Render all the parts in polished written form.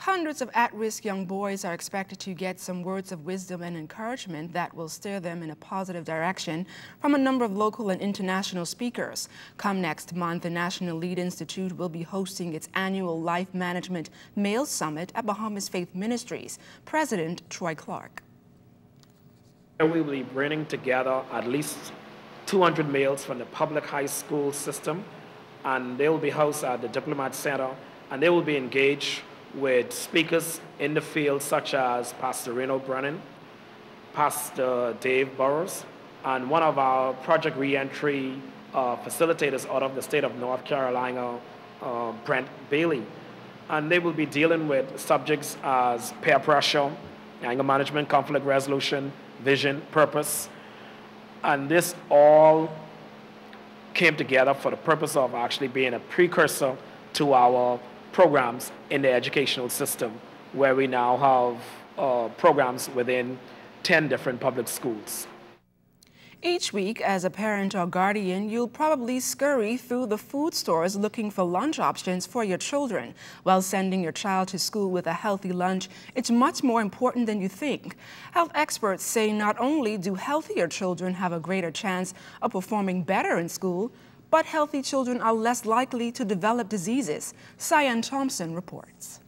Hundreds of at-risk young boys are expected to get some words of wisdom and encouragement that will steer them in a positive direction from a number of local and international speakers. Come next month, the National Lead Institute will be hosting its annual Life Management Male Summit at Bahamas Faith Ministries. President Troy Clark. We will be bringing together at least 200 males from the public high school system, and they will be housed at the Diplomat Center, and they will be engaged with speakers in the field such as Pastor Reno Brennan, Pastor Dave Burrows, and one of our Project Reentry facilitators out of the state of North Carolina, Brent Bailey. And they will be dealing with subjects as peer pressure, anger management, conflict resolution, vision, purpose. And this all came together for the purpose of actually being a precursor to our programs in the educational system, where we now have programs within 10 different public schools. Each week, as a parent or guardian, you'll probably scurry through the food stores looking for lunch options for your children. While sending your child to school with a healthy lunch, it's much more important than you think. Health experts say not only do healthier children have a greater chance of performing better in school, but healthy children are less likely to develop diseases. Cyan Thompson reports.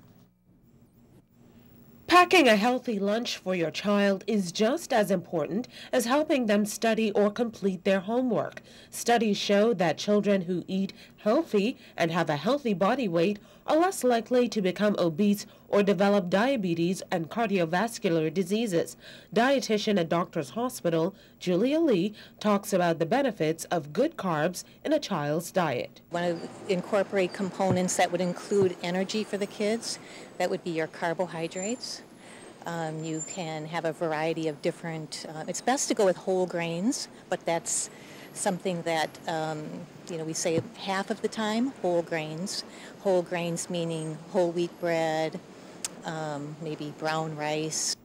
Packing a healthy lunch for your child is just as important as helping them study or complete their homework. Studies show that children who eat healthy and have a healthy body weight are less likely to become obese or develop diabetes and cardiovascular diseases. Dietitian at Doctors Hospital, Julia Lee, talks about the benefits of good carbs in a child's diet. Want to incorporate components that would include energy for the kids. That would be your carbohydrates. You can have a variety of different, it's best to go with whole grains, but that's something that, we say half of the time, whole grains. Whole grains meaning whole wheat bread, maybe brown rice.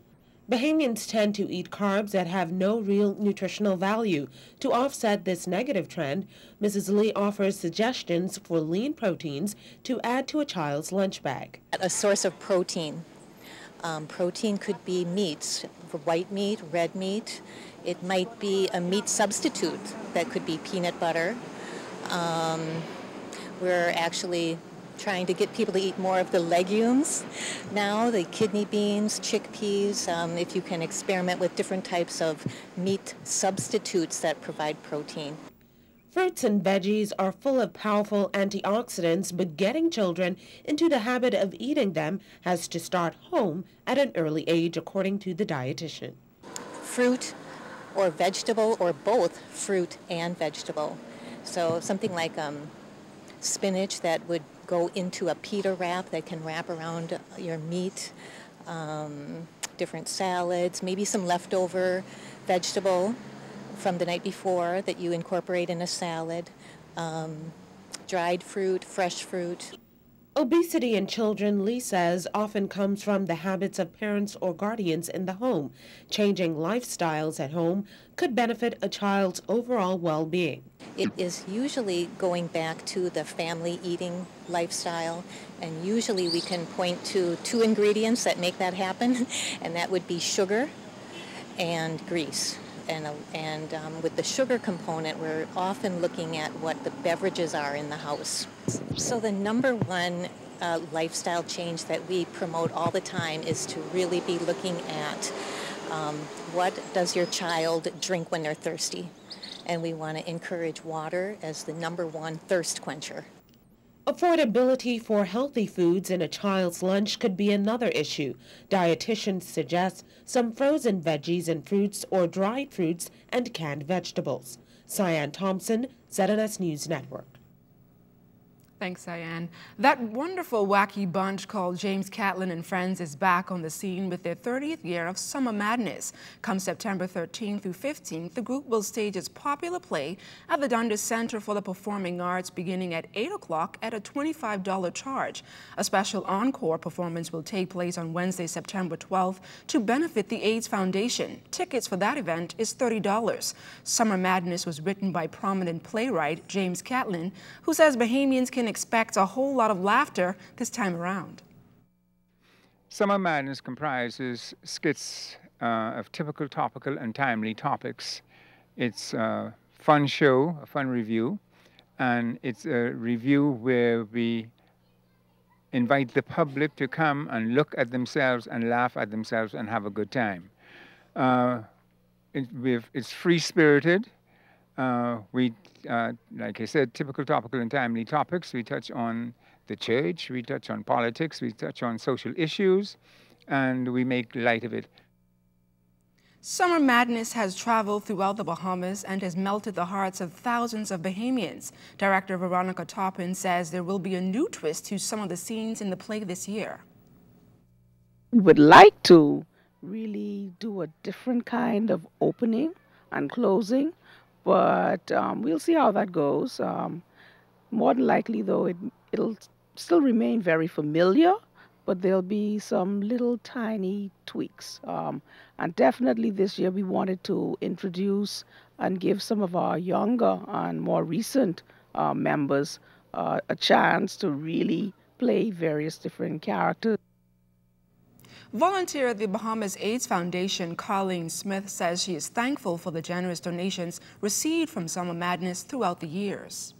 Bahamians tend to eat carbs that have no real nutritional value. To offset this negative trend, Mrs. Lee offers suggestions for lean proteins to add to a child's lunch bag. A source of protein. Protein could be meats, white meat, red meat. It might be a meat substitute that could be peanut butter. We're actually trying to get people to eat more of the legumes now, the kidney beans, chickpeas, if you can experiment with different types of meat substitutes that provide protein. Fruits and veggies are full of powerful antioxidants, but getting children into the habit of eating them has to start home at an early age, according to the dietitian. Fruit or vegetable, or both fruit and vegetable. So something like spinach that would go into a pita wrap that can wrap around your meat, different salads, maybe some leftover vegetable from the night before that you incorporate in a salad, dried fruit, fresh fruit. Obesity in children, Lee says, often comes from the habits of parents or guardians in the home. Changing lifestyles at home could benefit a child's overall well-being. It is usually going back to the family eating lifestyle, and usually we can point to 2 ingredients that make that happen, and that would be sugar and grease. And with the sugar component, we're often looking at what the beverages are in the house. So the number one lifestyle change that we promote all the time is to really be looking at what does your child drink when they're thirsty. And we want to encourage water as the number one thirst quencher. Affordability for healthy foods in a child's lunch could be another issue. Dietitians suggest some frozen veggies and fruits or dried fruits and canned vegetables. Cyan Thompson, ZNS News Network. Thanks, Cyan. That wonderful wacky bunch called James Catlin and Friends is back on the scene with their 30th year of Summer Madness. Come September 13th through 15th, the group will stage its popular play at the Dundas Center for the Performing Arts beginning at 8 o'clock at a $25 charge. A special encore performance will take place on Wednesday, September 12th to benefit the AIDS Foundation. Tickets for that event is $30. Summer Madness was written by prominent playwright James Catlin, who says Bahamians can expect a whole lot of laughter this time around. Summer Madness comprises skits of typical, topical, and timely topics. It's a fun show, a fun review, and it's a review where we invite the public to come and look at themselves and laugh at themselves and have a good time. It's free-spirited. Like I said, typical, topical, and timely topics. We touch on the church, we touch on politics, we touch on social issues, and we make light of it. Summer Madness has traveled throughout the Bahamas and has melted the hearts of thousands of Bohemians. Director Veronica Toppin says there will be a new twist to some of the scenes in the play this year. We would like to really do a different kind of opening and closing, but we'll see how that goes. More than likely, though, it'll still remain very familiar, but there'll be some little tiny tweaks. And definitely this year we wanted to introduce and give some of our younger and more recent members a chance to really play various different characters. Volunteer at the Bahamas AIDS Foundation, Colleen Smith, says she is thankful for the generous donations received from Summer Madness throughout the years.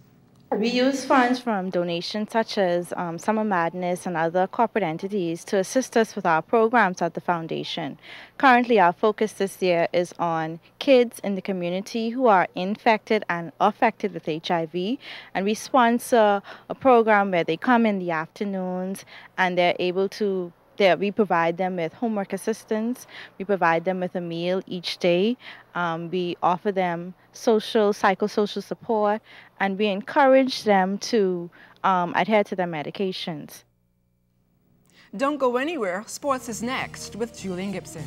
We use funds from donations such as Summer Madness and other corporate entities to assist us with our programs at the foundation. Currently, our focus this year is on kids in the community who are infected and affected with HIV, and we sponsor a program where they come in the afternoons and they're able to we provide them with homework assistance, we provide them with a meal each day, we offer them psychosocial support, and we encourage them to adhere to their medications. Don't go anywhere. Sports is next with Julian Gibson.